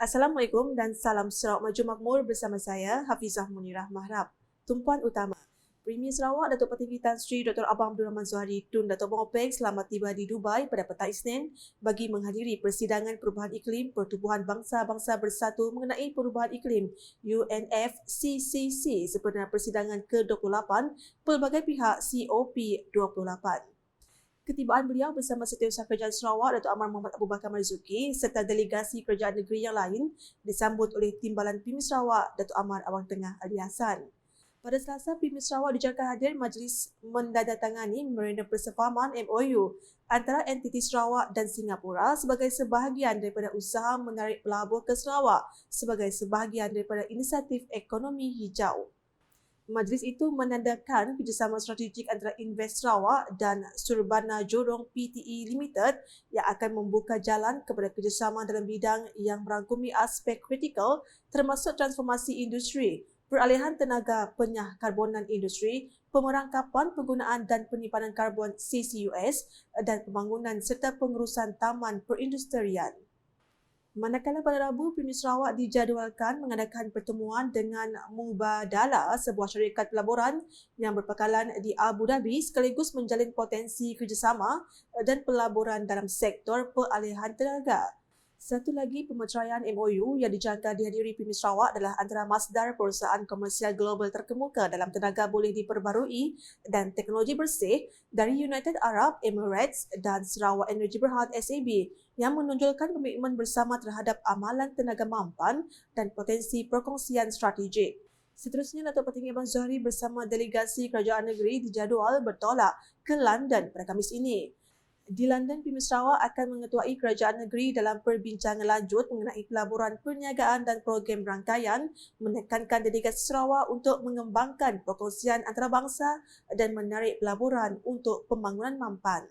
Assalamualaikum dan salam Sarawak Maju Makmur bersama saya, Hafizah Munirah Mahrab. Tumpuan utama, Premier Sarawak Datuk Pertiwi Tan Sri Dr. Abang Abdul Rahman Zuhari Tun Datuk Bangopeng selamat tiba di Dubai pada petang Isnin bagi menghadiri Persidangan Perubahan Iklim Pertubuhan Bangsa-Bangsa Bersatu mengenai Perubahan Iklim UNFCCC sempena persidangan ke-28 pelbagai pihak COP28. Ketibaan beliau bersama Setiausaha Kerajaan Sarawak Datuk Amar Muhammad Abu Bakar Marzuki serta delegasi kerajaan negeri yang lain disambut oleh Timbalan Premier Sarawak Datuk Amar Awang Tengah Ali Hassan. Pada Selasa, Premier Sarawak dijangka hadir majlis menandatangani Memorandum Persefahaman MOU antara entiti Sarawak dan Singapura sebagai sebahagian daripada usaha menarik pelabur ke Sarawak sebagai sebahagian daripada inisiatif ekonomi hijau. Majlis itu menandakan kerjasama strategik antara Invest Sarawak dan Surbana Jorong Pte Limited yang akan membuka jalan kepada kerjasama dalam bidang yang merangkumi aspek kritikal termasuk transformasi industri, peralihan tenaga penyahkarbonan industri, pemerangkapan penggunaan dan penyimpanan karbon CCUS dan pembangunan serta pengurusan taman perindustrian. Manakala pada Rabu, Premier Sarawak dijadualkan mengadakan pertemuan dengan Mubadala, sebuah syarikat pelaburan yang berpakalan di Abu Dhabi sekaligus menjalin potensi kerjasama dan pelaburan dalam sektor peralihan tenaga. Satu lagi pemeteraian MOU yang dijangka dihadiri Premier Sarawak adalah antara Masdar perusahaan komersial global terkemuka dalam tenaga boleh diperbarui dan teknologi bersih dari United Arab Emirates dan Sarawak Energy Berhad SAB yang menonjolkan komitmen bersama terhadap amalan tenaga mampan dan potensi perkongsian strategik. Seterusnya, Datuk Pertiwi Abang Zuhari bersama delegasi kerajaan negeri dijadual bertolak ke London pada Khamis ini. Di London, Premier Sarawak akan mengetuai kerajaan negeri dalam perbincangan lanjut mengenai pelaburan perniagaan dan program rangkaian, menekankan dedikasi Sarawak untuk mengembangkan perkongsian antarabangsa dan menarik pelaburan untuk pembangunan mampan.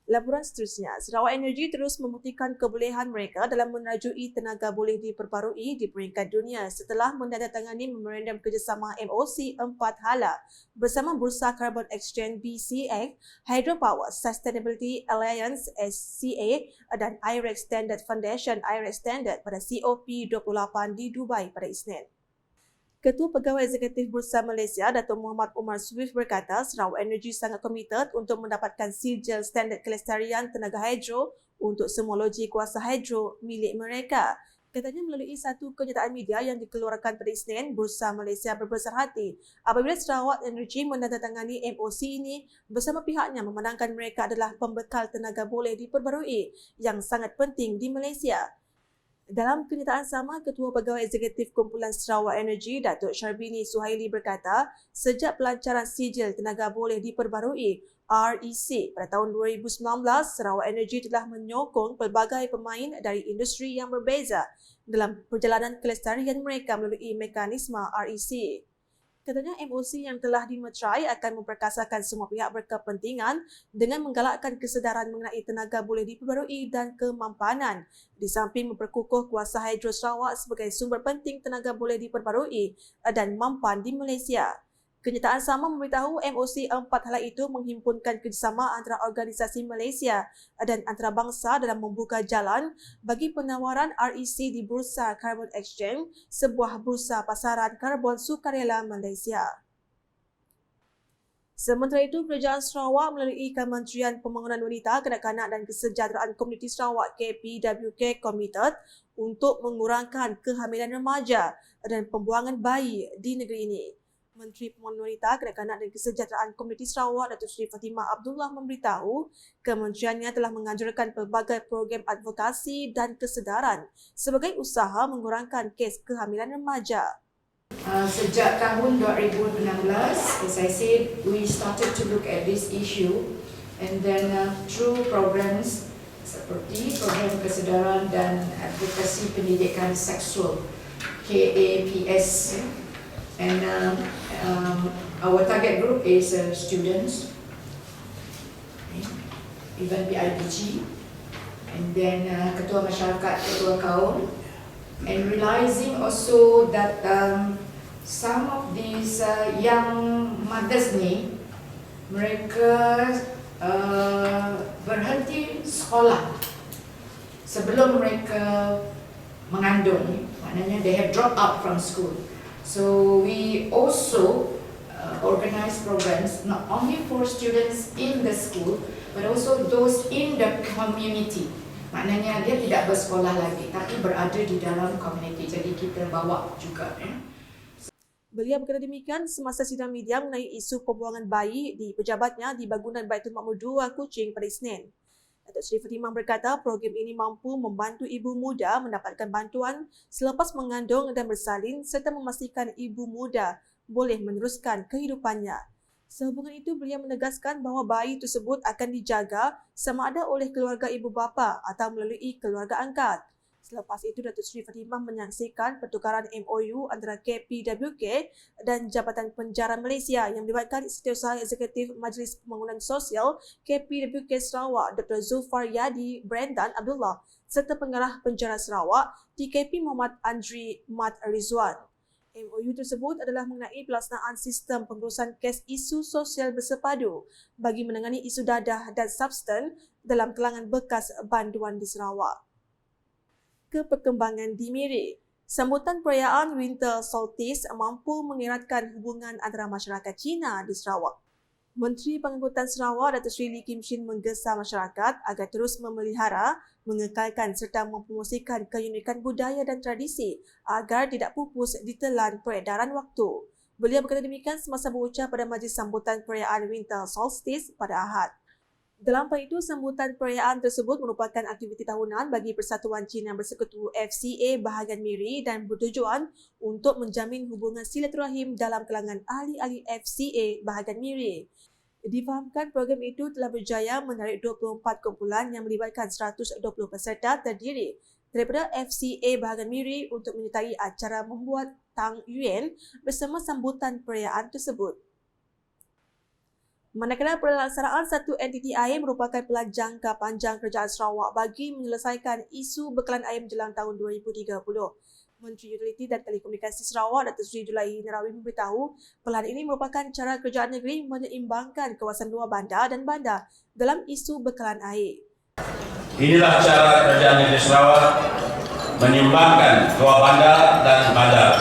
Laporan seterusnya, Sarawak Energy terus membuktikan kebolehan mereka dalam menrajui tenaga boleh diperbarui di peringkat dunia setelah menandatangani Memorandum Kerjasama MOC 4 hala bersama Bursa Carbon Exchange BCX, Hydropower Sustainability Alliance SCA dan IREX Standard Foundation IREX Standard pada COP28 di Dubai pada Isnin. Ketua Pegawai Eksekutif Bursa Malaysia, Datuk Muhammad Umar Swift berkata Sarawak Energy sangat komited untuk mendapatkan sijil standard kelestarian tenaga hidro untuk semua loji kuasa hidro milik mereka. Katanya melalui satu kenyataan media yang dikeluarkan pada Isnin, Bursa Malaysia berbesar hati apabila Sarawak Energy menandatangani MOC ini bersama pihaknya memandangkan mereka adalah pembekal tenaga boleh diperbarui yang sangat penting di Malaysia. Dalam kenyataan sama, Ketua Pegawai Eksekutif Kumpulan Sarawak Energy, Datuk Syarbini Suhaili berkata, sejak pelancaran sijil tenaga boleh diperbarui REC pada tahun 2019, Sarawak Energy telah menyokong pelbagai pemain dari industri yang berbeza dalam perjalanan kelestarian mereka melalui mekanisme REC. Katanya MOC yang telah dimeterai akan memperkasakan semua pihak berkepentingan dengan menggalakkan kesedaran mengenai tenaga boleh diperbarui dan kemampanan di samping memperkukuh kuasa hidro Sarawak sebagai sumber penting tenaga boleh diperbarui dan mampan di Malaysia. Kenyataan sama memberitahu MOC 4 hala itu menghimpunkan kerjasama antara organisasi Malaysia dan antarabangsa dalam membuka jalan bagi penawaran REC di Bursa Carbon Exchange, sebuah bursa pasaran karbon sukarela Malaysia. Sementara itu, Kerajaan Sarawak melalui Kementerian Pembangunan Wanita, Kanak-kanak dan Kesejahteraan Komuniti Sarawak KPWK komited untuk mengurangkan kehamilan remaja dan pembuangan bayi di negeri ini. Menteri Pembangunan Wanita, Kanak-kanak dan Kesejahteraan Komuniti Sarawak Datuk Seri Fatimah Abdullah memberitahu kementeriannya telah menganjurkan pelbagai program advokasi dan kesedaran sebagai usaha mengurangkan kes kehamilan remaja. Sejak tahun 2016, as I said, we started to look at this issue and then through programs seperti program kesedaran dan advokasi pendidikan seksual KAPS. And our target group is students, even PIBG, and then ketua masyarakat, ketua kaum, and realizing also that some of these young mothers ni, mereka berhenti sekolah sebelum mereka mengandung, maknanya they have dropped out from school. So we also organize programs not only for students in the school but also those in the community. Maknanya dia tidak bersekolah lagi tapi berada di dalam community. Jadi kita bawa juga. Beliau berkata demikian semasa sidang media mengenai isu pembuangan bayi di pejabatnya di bangunan Baitul Makmur 2 Kuching pada Isnin. Datuk Seri Fatimah berkata program ini mampu membantu ibu muda mendapatkan bantuan selepas mengandung dan bersalin serta memastikan ibu muda boleh meneruskan kehidupannya. Sehubungan itu, beliau menegaskan bahawa bayi tersebut akan dijaga sama ada oleh keluarga ibu bapa atau melalui keluarga angkat. Selepas itu, Datuk Seri Fatimah menyaksikan pertukaran MOU antara KPWK dan Jabatan Penjara Malaysia yang melibatkan Setiausaha Eksekutif Majlis Pembangunan Sosial KPWK Sarawak Dr. Zulfar Yadi Brendan Abdullah serta Pengarah Penjara Sarawak TKP Muhammad Andri Mat Rizwan. MOU tersebut adalah mengenai pelaksanaan sistem pengurusan kes isu sosial bersepadu bagi menangani isu dadah dan substan dalam kalangan bekas banduan di Sarawak. Ke perkembangan di Miri, sambutan perayaan Winter Solstice mampu mengeratkan hubungan antara masyarakat Cina di Sarawak. Menteri Pengangkutan Sarawak Datuk Seri Lee Kim Shin menggesa masyarakat agar terus memelihara, mengekalkan serta mempromosikan keunikan budaya dan tradisi agar tidak pupus ditelan peredaran waktu. Beliau berkata demikian semasa berucap pada majlis sambutan perayaan Winter Solstice pada Ahad. Dalam hal itu, sambutan perayaan tersebut merupakan aktiviti tahunan bagi Persatuan Cina Bersekutu FCA bahagian Miri dan bertujuan untuk menjamin hubungan silaturahim dalam kalangan ahli-ahli FCA bahagian Miri. Difahamkan program itu telah berjaya menarik 24 kumpulan yang melibatkan 120 peserta terdiri daripada FCA bahagian Miri untuk menyertai acara membuat Tang Yuan bersama sambutan perayaan tersebut. Manakala pelaksanaan satu entiti air merupakan pelan jangka panjang kerajaan Sarawak bagi menyelesaikan isu bekalan air menjelang tahun 2030. Menteri Utiliti dan Telekomunikasi Sarawak Datuk Seri Julai Nerawi memberitahu pelan ini merupakan cara kerajaan negeri menyeimbangkan kawasan luar bandar dan bandar dalam isu bekalan air. Inilah cara kerajaan negeri Sarawak menyeimbangkan luar bandar dan bandar.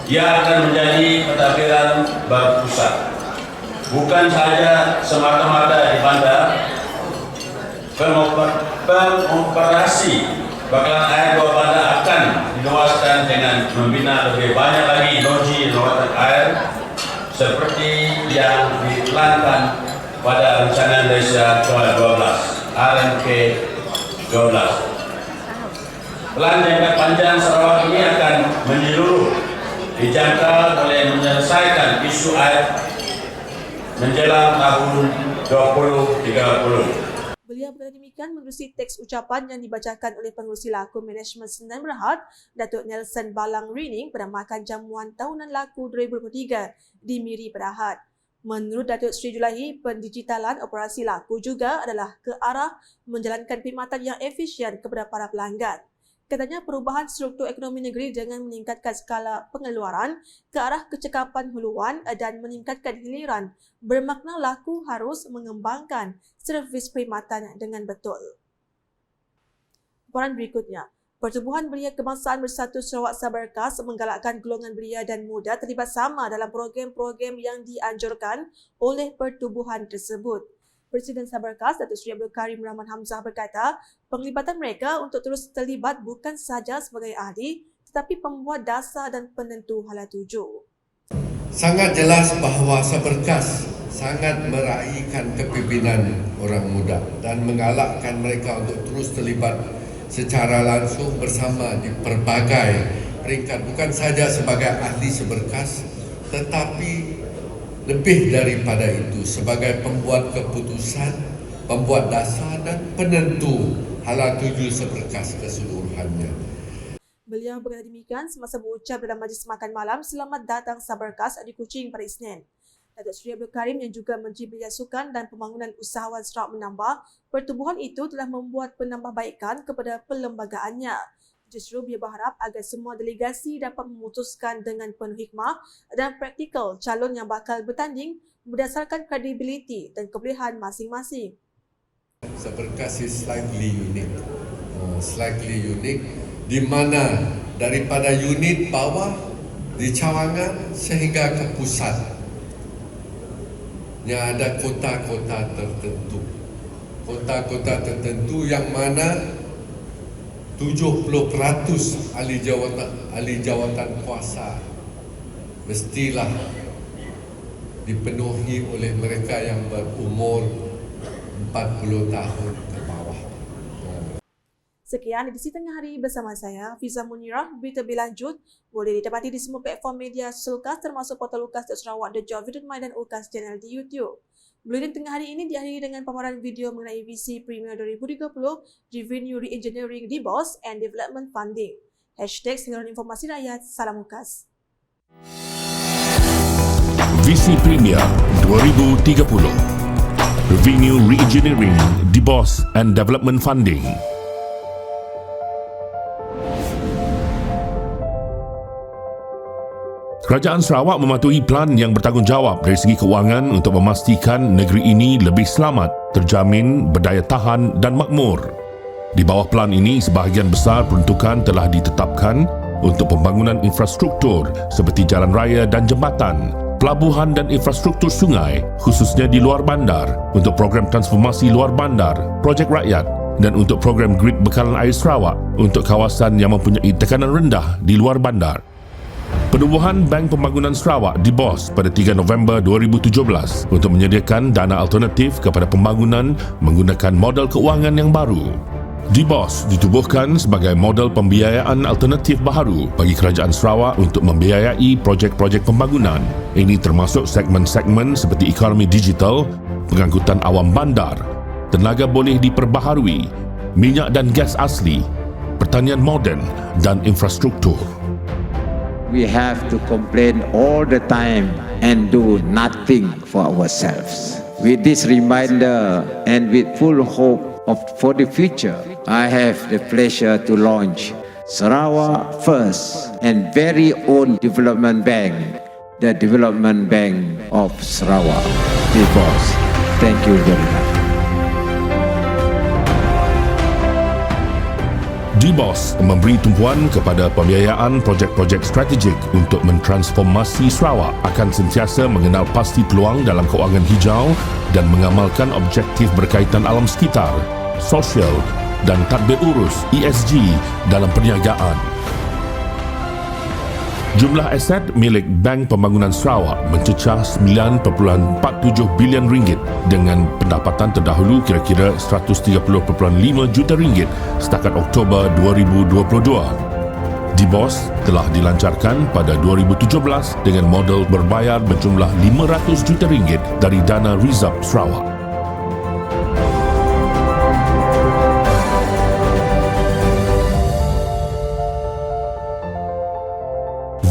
Ia akan menjadi pentadbiran berpusat. Bukan sahaja semata-mata di bandar, pengoperasi bakalan air luar bandar akan diluaskan dengan membina lebih banyak lagi loji lawatan air seperti yang diplankan pada Rencana Malaysia 12, RMK 12. Pelan jangka panjang Sarawak ini akan menyeluruh dijangka oleh menyelesaikan isu air menjelang tahun 2030. Beliau berkata demikian menerusi teks ucapan yang dibacakan oleh Pengerusi Laku Management Sdn Bhd, Datuk Nelson Balang Rining pada makan jamuan tahunan Laku 2023 di Miri pada Ahad. Menurut Datuk Seri Julai, pendigitalan operasi Laku juga adalah ke arah menjalankan perkhidmatan yang efisien kepada para pelanggan. Katanya perubahan struktur ekonomi negeri dengan meningkatkan skala pengeluaran ke arah kecekapan huluan dan meningkatkan hiliran bermakna Laku harus mengembangkan servis perkhidmatan dengan betul. Laporan berikutnya, Pertubuhan Belia Kebangsaan Bersatu Sarawak Sabarkas menggalakkan golongan belia dan muda terlibat sama dalam program-program yang dianjurkan oleh pertubuhan tersebut. Presiden Sabarkas, Datuk Seri Abdul Karim Rahman Hamzah berkata, penglibatan mereka untuk terus terlibat bukan sahaja sebagai ahli, tetapi pembuat dasar dan penentu hala tuju. Sangat jelas bahawa Sabarkas sangat meraihkan kepimpinan orang muda dan menggalakkan mereka untuk terus terlibat secara langsung bersama di pelbagai peringkat, bukan sahaja sebagai ahli Sabarkas, tetapi lebih daripada itu sebagai pembuat keputusan, pembuat dasar dan penentu hala tuju Sabarkas keseluruhannya. Beliau berkata demikian semasa berucap dalam majlis makan malam Selamat Datang Sabarkas di Kuching pada Isnin. Datuk Seri Abdul Karim yang juga Menteri Belia Sukan dan Pembangunan Usahawan Sarawak menambah, pertubuhan itu telah membuat penambahbaikan kepada perlembagaannya. Justru dia berharap agar semua delegasi dapat memutuskan dengan penuh hikmah dan praktikal calon yang bakal bertanding berdasarkan kredibiliti dan kebolehan masing-masing. Seberkas is slightly unique. Slightly unique di mana daripada unit bawah di cawangan sehingga ke pusat yang ada kota-kota tertentu. Kota-kota tertentu yang mana 70% ahli jawatan kuasa mestilah dipenuhi oleh mereka yang berumur 40 tahun ke bawah. Sekian edisi tengah hari bersama saya, Fiza Munirah. Berita berlanjut boleh didapati di semua platform media sosial UKAS termasuk portal ukas.sarawak.gov dan UKAS channel di YouTube. Buletin tengah hari ini diakhiri dengan pameran video mengenai VC Premier 2030, Revenue Re-engineering DBOS and Development Funding. #Singaran Informasi Rakyat, Salam UKAS. VC Premier 2030, Revenue Re-engineering DBOS and Development Funding. Kerajaan Sarawak mematuhi plan yang bertanggungjawab dari segi kewangan untuk memastikan negeri ini lebih selamat, terjamin, berdaya tahan dan makmur. Di bawah plan ini, sebahagian besar peruntukan telah ditetapkan untuk pembangunan infrastruktur seperti jalan raya dan jambatan, pelabuhan dan infrastruktur sungai, khususnya di luar bandar, untuk program transformasi luar bandar, projek rakyat dan untuk program grid bekalan air Sarawak untuk kawasan yang mempunyai tekanan rendah di luar bandar. Penubuhan Bank Pembangunan Sarawak DBOS pada 3 November 2017 untuk menyediakan dana alternatif kepada pembangunan menggunakan model keuangan yang baru. DBOS ditubuhkan sebagai model pembiayaan alternatif baharu bagi Kerajaan Sarawak untuk membiayai projek-projek pembangunan. Ini termasuk segmen-segmen seperti ekonomi digital, pengangkutan awam bandar, tenaga boleh diperbaharui, minyak dan gas asli, pertanian moden dan infrastruktur. We have to complain all the time and do nothing for ourselves. With this reminder and with full hope for the future, I have the pleasure to launch Sarawak First and very own development bank, the Development Bank of Sarawak, DBOS. Thank you very much. DBOS memberi tumpuan kepada pembiayaan projek-projek strategik untuk mentransformasi Sarawak, akan sentiasa mengenal pasti peluang dalam kewangan hijau dan mengamalkan objektif berkaitan alam sekitar, sosial dan tadbir urus ESG dalam perniagaan. Jumlah aset milik Bank Pembangunan Sarawak mencecah 9.47 bilion ringgit dengan pendapatan terdahulu kira-kira 130.5 juta ringgit setakat Oktober 2022. DBOS telah dilancarkan pada 2017 dengan model berbayar berjumlah 500 juta ringgit dari dana Rizab Sarawak.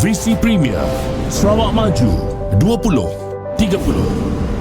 VC Premier Sarawak Maju 2030.